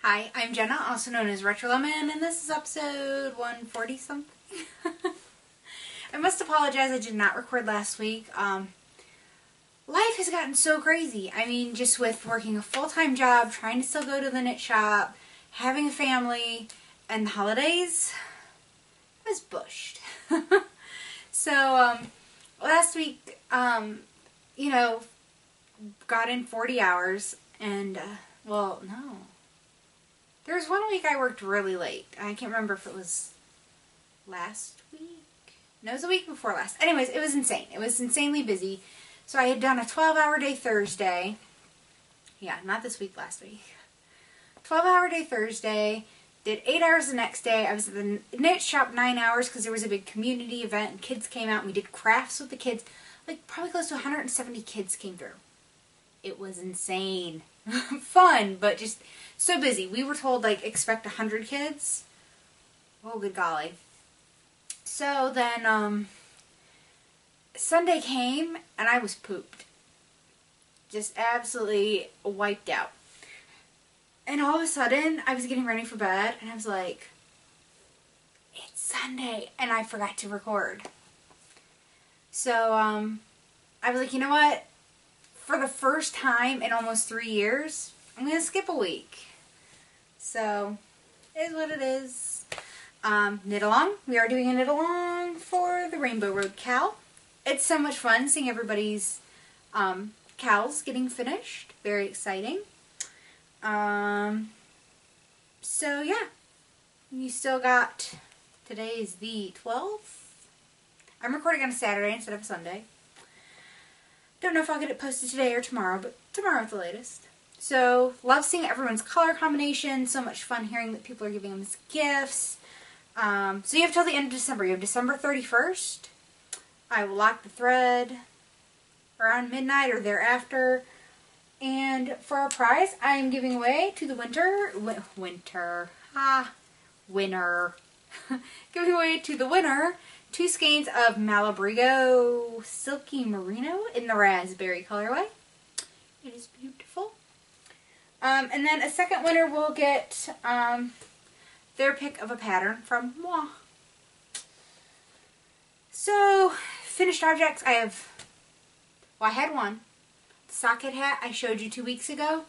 Hi, I'm Jenna, also known as RetroLemon, and this is episode 140 something. I must apologize, I did not record last week. Life has gotten so crazy. I mean, just with working a full-time job, trying to still go to the knit shop, having a family, and the holidays, I was bushed. So, last week, got in 40 hours, and, well, no. There was one week I worked really late. I can't remember if it was last week. No, it was the week before last. Anyways, it was insane. It was insanely busy. So I had done a 12-hour day Thursday. Yeah, not this week, last week. 12-hour day Thursday. Did 8 hours the next day. I was at the knit shop 9 hours because there was a big community event and kids came out and we did crafts with the kids. Like probably close to 170 kids came through. It was insane. Fun, but just so busy. We were told, like, expect 100 kids. Oh, good golly. So then, Sunday came, and I was pooped. Just absolutely wiped out. And all of a sudden, I was getting ready for bed, and I was like, it's Sunday, and I forgot to record. So, I was like, you know what? For the first time in almost 3 years, I'm going to skip a week. So, it is what it is. Knit along. We are doing a knit along for the Rainbow Road cowl. It's so much fun seeing everybody's cowls getting finished. Very exciting. So, yeah. You still got, today is the 12th. I'm recording on a Saturday instead of a Sunday. Don't know if I'll get it posted today or tomorrow, but tomorrow at the latest. So, love seeing everyone's color combination. So much fun hearing that people are giving them gifts. So you have till the end of December. You have December 31st. I will lock the thread around midnight or thereafter. And for our prize, I am giving away to the winner. Giving away to the winner 2 skeins of Malabrigo Silky Merino in the raspberry colorway. It is beautiful. And then a second winner will get their pick of a pattern from moi. So, finished objects. I had one. The socket hat I showed you 2 weeks ago.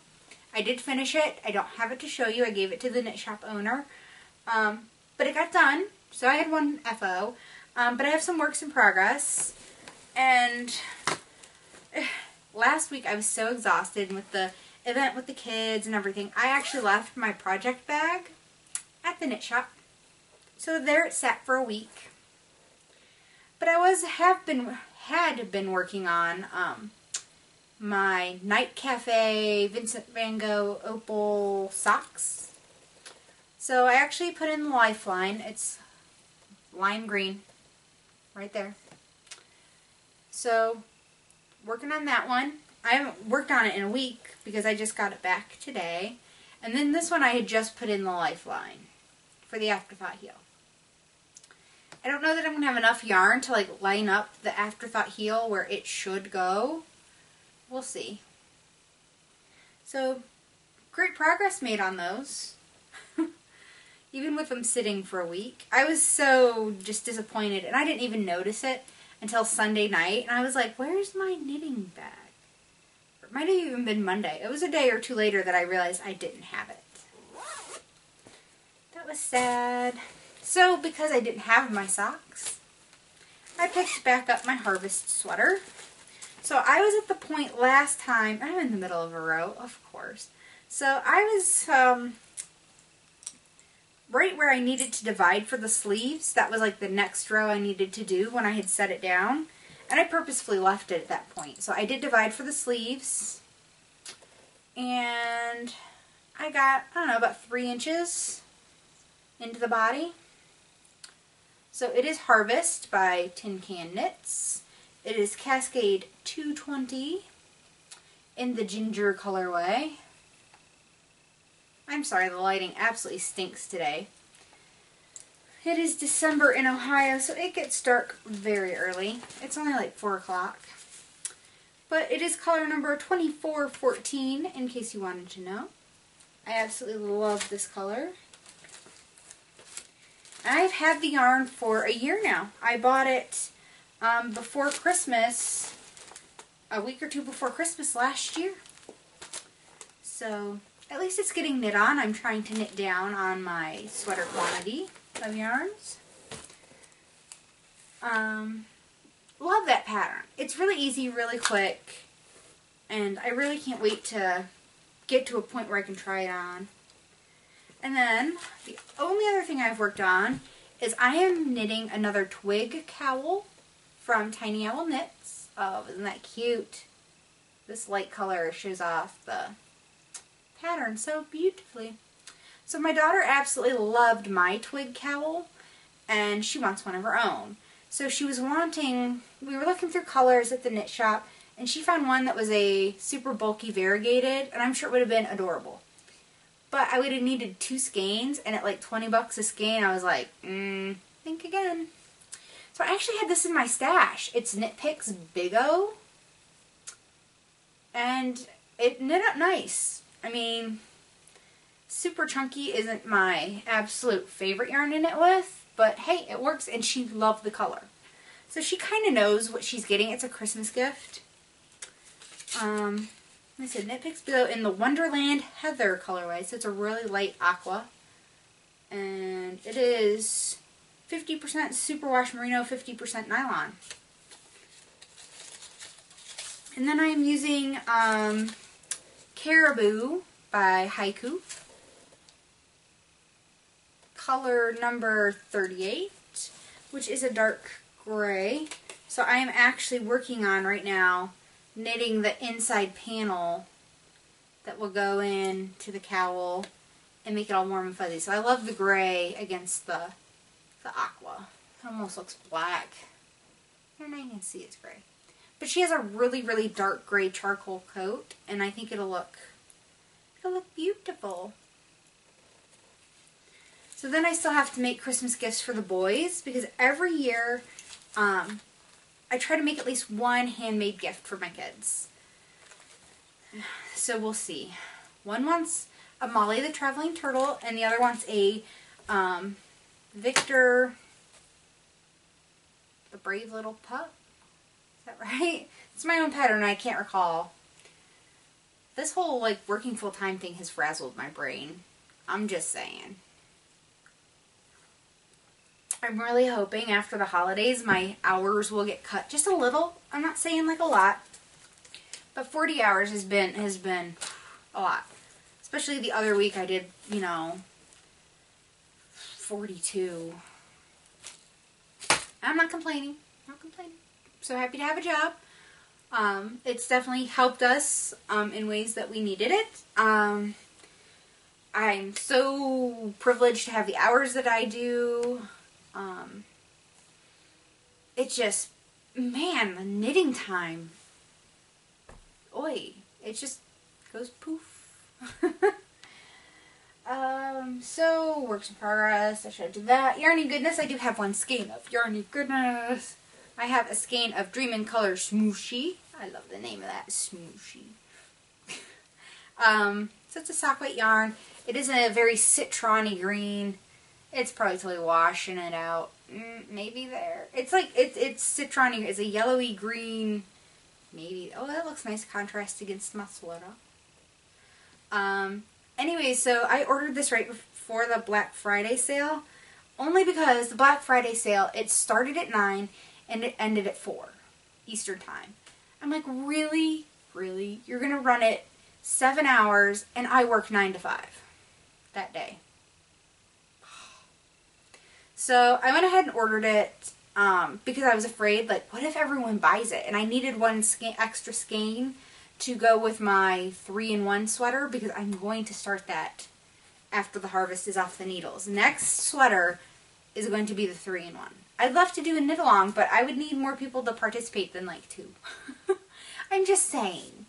I did finish it. I don't have it to show you. I gave it to the knit shop owner. But it got done. So I had one FO. But I have some works in progress. And last week I was so exhausted with the event with the kids and everything. I actually left my project bag at the knit shop. So there it sat for a week. But I had been working on my Night Cafe Vincent van Gogh Opal socks. So I actually put in the lifeline. It's lime green. Right there. So, working on that one. I haven't worked on it in a week because I just got it back today. And then this one I had just put in the lifeline for the afterthought heel. I don't know that I'm going to have enough yarn to like line up the afterthought heel where it should go. We'll see. So, great progress made on those. Even with them sitting for a week. I was so just disappointed, and I didn't even notice it until Sunday night, and I was like, where's my knitting bag? It might have even been Monday. It was a day or two later that I realized I didn't have it. That was sad. So, because I didn't have my socks, I picked back up my Harvest sweater. So, I was at the point last time, I'm in the middle of a row, of course. So, I was, right where I needed to divide for the sleeves. That was like the next row I needed to do when I had set it down. And I purposefully left it at that point. So I did divide for the sleeves. And I got, I don't know, about 3 inches into the body. So it is Harvest by Tin Can Knits. It is Cascade 220 in the ginger colorway. I'm sorry, the lighting absolutely stinks today. It is December in Ohio, so it gets dark very early. It's only like 4 o'clock. But it is color number 2414, in case you wanted to know. I absolutely love this color. I've had the yarn for a year now. I bought it before Christmas, a week or two before Christmas last year. So at least it's getting knit on. I'm trying to knit down on my sweater quantity of yarns. Love that pattern. It's really easy, really quick, and I really can't wait to get to a point where I can try it on. And then the only other thing I've worked on is I am knitting another twig cowl from Tiny Owl Knits. Oh, isn't that cute? This light color shows off the pattern so beautifully. So my daughter absolutely loved my twig cowl, and she wants one of her own. So she was wanting, we were looking through colors at the knit shop, and she found one that was a super bulky variegated, and I'm sure it would have been adorable. But I would have needed 2 skeins, and at like 20 bucks a skein, I was like, think again. So I actually had this in my stash. It's Knit Picks Big O, and it knit up nice. I mean, super chunky isn't my absolute favorite yarn to knit with, but hey, it works, and she loved the color. So she kind of knows what she's getting. It's a Christmas gift. I said Knit Picks Below in the Wonderland Heather colorway, so it's a really light aqua. And it is 50% superwash merino, 50% nylon. And then I'm using Caribou by Haiku, color number 38, which is a dark gray. So I am actually working on right now knitting the inside panel that will go into the cowl and make it all warm and fuzzy. So I love the gray against the aqua. It almost looks black. And I can see it's gray. But she has a really, really dark gray charcoal coat, and I think it'll look beautiful. So then I still have to make Christmas gifts for the boys, because every year I try to make at least one handmade gift for my kids. So we'll see. One wants a Molly the Traveling Turtle, and the other wants a Victor the Brave Little Pup. Is that right? It's my own pattern, I can't recall. This whole like working full-time thing has frazzled my brain. I'm just saying. I'm really hoping after the holidays my hours will get cut just a little. I'm not saying like a lot, but 40 hours has been a lot. Especially the other week I did, 42. I'm not complaining. Not complaining. So happy to have a job. It's definitely helped us in ways that we needed it. I'm so privileged to have the hours that I do. It just, man, the knitting time, oi, it just goes poof. So, works in progress, I should do that. Yarny Goodness, I do have one skein of Yarny Goodness. I have a skein of Dream in Color Smooshy. I love the name of that, Smooshy. So it's a sock weight yarn. It is a very citron-y green. It's probably totally washing it out. Maybe there. It's like, it's citron-y. It's a yellowy green. Maybe. Oh, that looks nice contrast against my sweater. Anyway, so I ordered this right before the Black Friday sale. Only because the Black Friday sale, it started at 9 and it ended at 4 Eastern Time. I'm like, really? Really? You're going to run it 7 hours and I work 9 to 5 that day. So I went ahead and ordered it because I was afraid, like, what if everyone buys it? And I needed one extra skein to go with my 3-in-1 sweater because I'm going to start that after the harvest is off the needles. Next sweater is going to be the 3-in-1. I'd love to do a knit along, but I would need more people to participate than like 2. I'm just saying.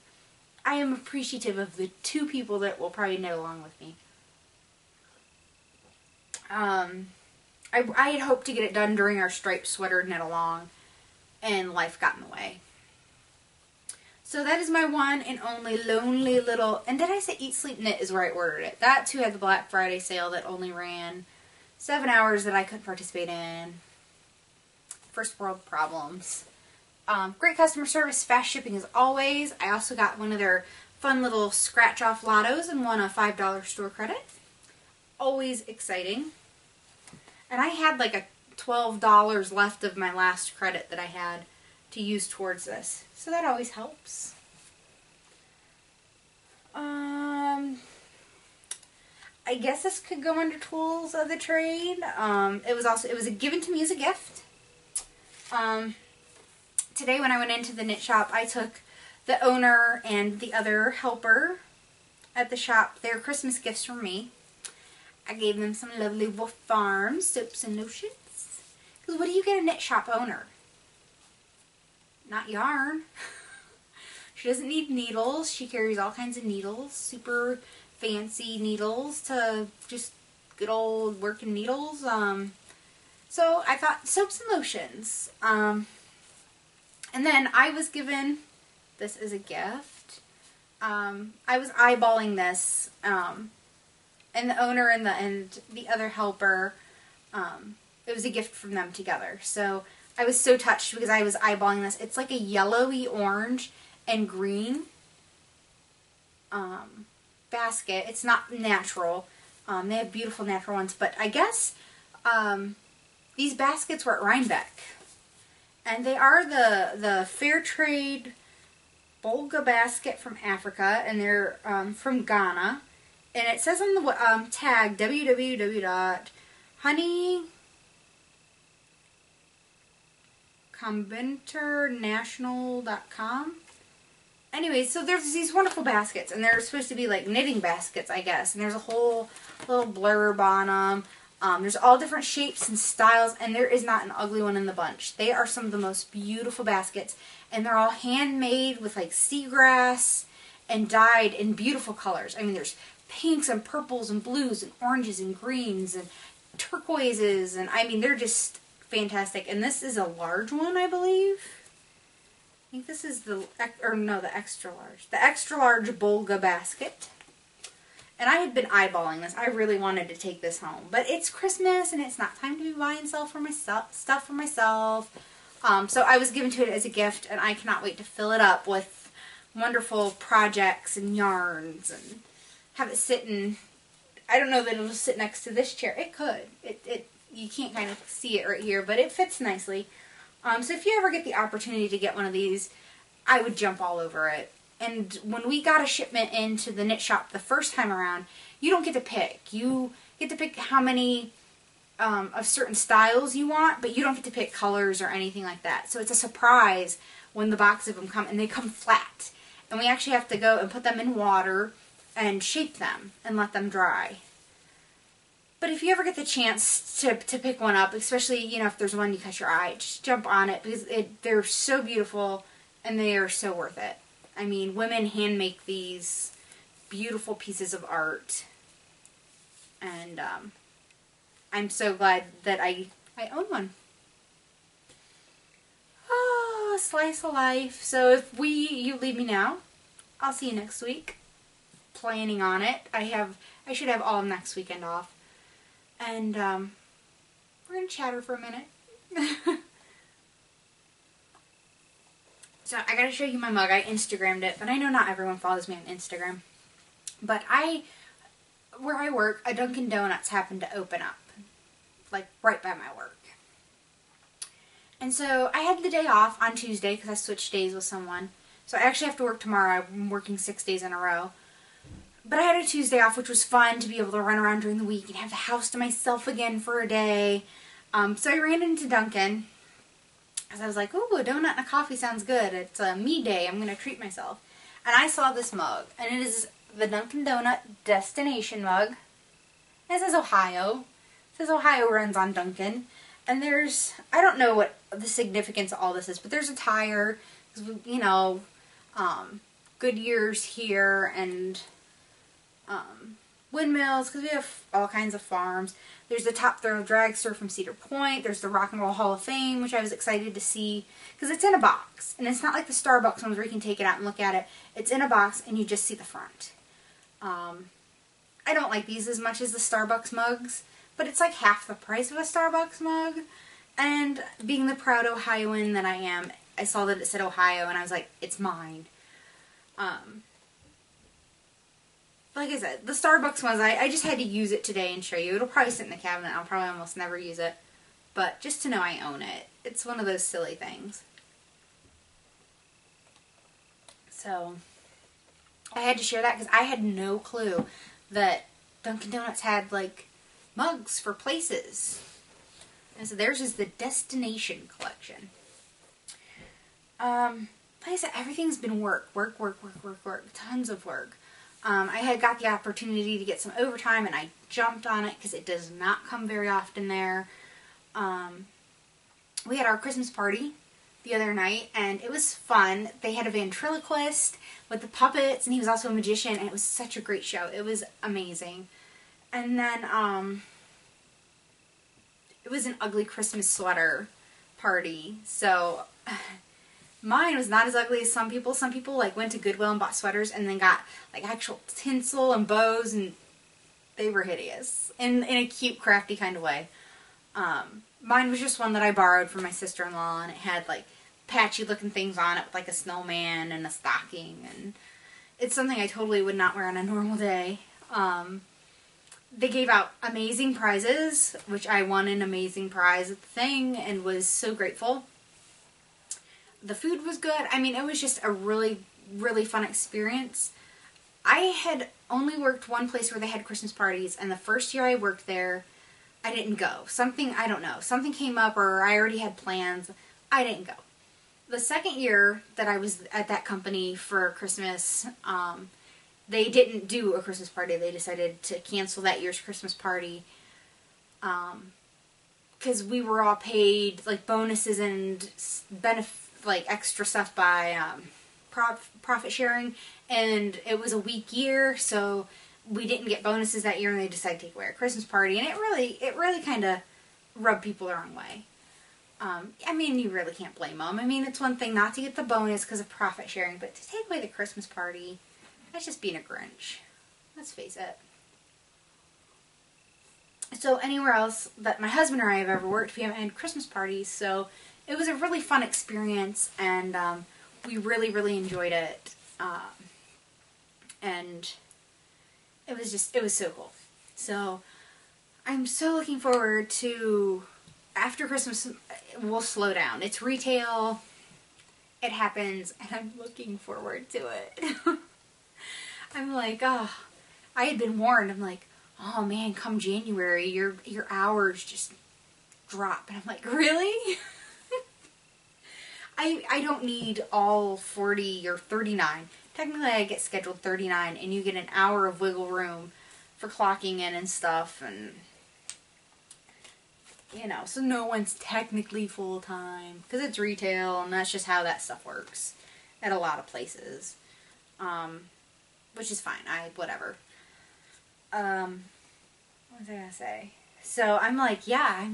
I am appreciative of the 2 people that will probably knit along with me. I had hoped to get it done during our striped sweater knit along, and life got in the way. So that is my one and only lonely little, and did I say Eat, Sleep, Knit is where I ordered it. That too had the Black Friday sale that only ran 7 hours that I couldn't participate in. First world problems. Great customer service, fast shipping as always. I also got one of their fun little scratch off lottos and won a $5 store credit. Always exciting. And I had like a $12 left of my last credit that I had to use towards this. So that always helps. I guess this could go under tools of the trade. It was given to me as a gift. Today when I went into the knit shop, I took the owner and the other helper at the shop their Christmas gifts from me. I gave them some lovely Wolf Farm soaps and lotions. Because what do you get a knit shop owner? Not yarn. She doesn't need needles. She carries all kinds of needles. Super fancy needles to just good old working needles. So I thought soaps and lotions. And then I was given this as a gift. I was eyeballing this, and the owner and the other helper, it was a gift from them together. So I was so touched because I was eyeballing this. It's like a yellowy orange and green basket. It's not natural. They have beautiful natural ones, but I guess these baskets were at Rhinebeck. And they are the Fair Trade Bolga basket from Africa, and they're from Ghana. And it says on the tag www.honeycombinternational.com. Anyway, so there's these wonderful baskets, and they're supposed to be like knitting baskets, I guess. And there's a whole little blurb on them. There's all different shapes and styles, and there is not an ugly one in the bunch. They are some of the most beautiful baskets, and they're all handmade with like seagrass and dyed in beautiful colors. I mean, there's pinks and purples and blues and oranges and greens and turquoises, and I mean, they're just fantastic. And this is a large one, I believe. I think this is the extra large. The extra large Bolga basket. And I had been eyeballing this. I really wanted to take this home. But it's Christmas and it's not time to be buying stuff for myself. So I was given to it as a gift, and I cannot wait to fill it up with wonderful projects and yarns and have it sit in. I don't know that it'll sit next to this chair. It could. You can't kind of see it right here, but it fits nicely. So if you ever get the opportunity to get one of these, I would jump all over it. And when we got a shipment into the knit shop the first time around, you don't get to pick. You get to pick how many of certain styles you want, but you don't get to pick colors or anything like that. So it's a surprise when the box of them come, and they come flat. And we actually have to go and put them in water and shape them and let them dry. But if you ever get the chance to pick one up, especially, if there's one you catch your eye, just jump on it, because they're so beautiful and they are so worth it. I mean, women hand make these beautiful pieces of art, and I'm so glad that I own one. Oh, slice of life. So if you leave me now, I'll see you next week. Planning on it. I should have all next weekend off, and we're gonna chatter for a minute. So I gotta show you my mug. I Instagrammed it, but I know not everyone follows me on Instagram. But where I work, a Dunkin' Donuts happened to open up, like right by my work. And so I had the day off on Tuesday because I switched days with someone. So I actually have to work tomorrow. I'm working 6 days in a row. But I had a Tuesday off, which was fun to be able to run around during the week and have the house to myself again for a day. So I ran into Dunkin'. Because I was like, ooh, a donut and a coffee sounds good. It's a me day. I'm going to treat myself. And I saw this mug. And it is the Dunkin' Donut Destination mug. It says Ohio. It says Ohio runs on Dunkin'. And there's, I don't know what the significance of all this is, but there's a tire. Goodyear's here. And windmills, because we have all kinds of farms. There's the Top Thrill Dragster from Cedar Point. There's the Rock and Roll Hall of Fame, which I was excited to see, because it's in a box. And it's not like the Starbucks ones where you can take it out and look at it. It's in a box, and you just see the front. I don't like these as much as the Starbucks mugs, but it's like half the price of a Starbucks mug. And being the proud Ohioan that I am, I saw that it said Ohio, and I was like, it's mine. Like I said, the Starbucks ones, I just had to use it today and show you. It'll probably sit in the cabinet. I'll probably almost never use it. But just to know I own it. It's one of those silly things. So, I had to share that because I had no clue that Dunkin' Donuts had, like, mugs for places. And so theirs is the Destination Collection. Like I said, everything's been work. Tons of work. I had got the opportunity to get some overtime, and I jumped on it because it does not come very often there. We had our Christmas party the other night, and it was fun. They had a ventriloquist with the puppets, and he was also a magician, and it was such a great show. It was amazing. And then, it was an ugly Christmas sweater party, so mine was not as ugly as some people. Some people, like, went to Goodwill and bought sweaters and then got, like, actual tinsel and bows, and they were hideous in a cute, crafty kind of way. Mine was just one that I borrowed from my sister-in-law, and it had, like, patchy-looking things on it with, like, a snowman and a stocking, and it's something I totally would not wear on a normal day. They gave out amazing prizes, which I won an amazing prize at the thing and was so grateful. The food was good. I mean, it was just a really, really fun experience. I had only worked one place where they had Christmas parties, and the first year I worked there, I didn't go. I don't know, something came up, or I already had plans. I didn't go. The second year that I was at that company for Christmas, they didn't do a Christmas party. They decided to cancel that year's Christmas party because we were all paid, like, bonuses and like, extra stuff by profit sharing, and it was a weak year, so we didn't get bonuses that year, and they decided to take away our Christmas party, and it really kind of rubbed people the wrong way. I mean, you really can't blame them. I mean, it's one thing not to get the bonus because of profit sharing, but to take away the Christmas party, that's just being a Grinch. Let's face it. So anywhere else that my husband or I have ever worked, we haven't had Christmas parties, so it was a really fun experience, and we really, really enjoyed it. And it was so cool. So I'm so looking forward to, after Christmas, we'll slow down. It's retail. It happens, and I'm looking forward to it. I'm like, oh, I had been warned. I'm like, oh man, come January, your hours just drop. And I'm like, really? I don't need all 40 or 39. Technically, I get scheduled 39, and you get an hour of wiggle room for clocking in and stuff, and, you know, so no one's technically full-time, because it's retail, and that's just how that stuff works at a lot of places. Which is fine. Whatever. What was I gonna say? So I'm like, I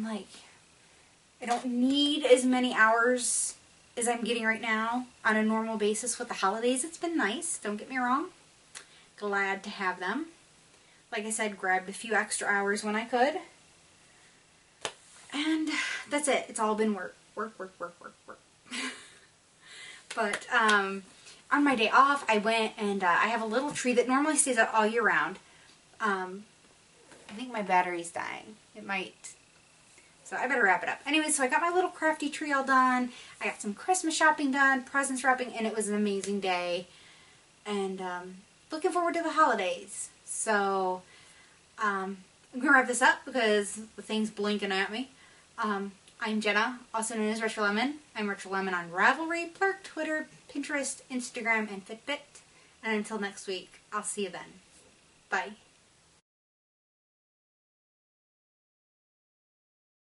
don't need as many hours as I'm getting right now on a normal basis with the holidays. It's been nice, don't get me wrong. Glad to have them. Like I said, grabbed a few extra hours when I could. And that's it. It's all been work. But, on my day off, I went and I have a little tree that normally stays out all year round. I think my battery's dying. It might. So I better wrap it up. Anyway, so I got my little crafty tree all done. I got some Christmas shopping done, presents wrapping, and it was an amazing day. And looking forward to the holidays. So I'm going to wrap this up because the thing's blinking at me. I'm Jenna, also known as RetroLemon. I'm RetroLemon on Ravelry, Plurk, Twitter, Pinterest, Instagram, and Fitbit. And until next week, I'll see you then. Bye.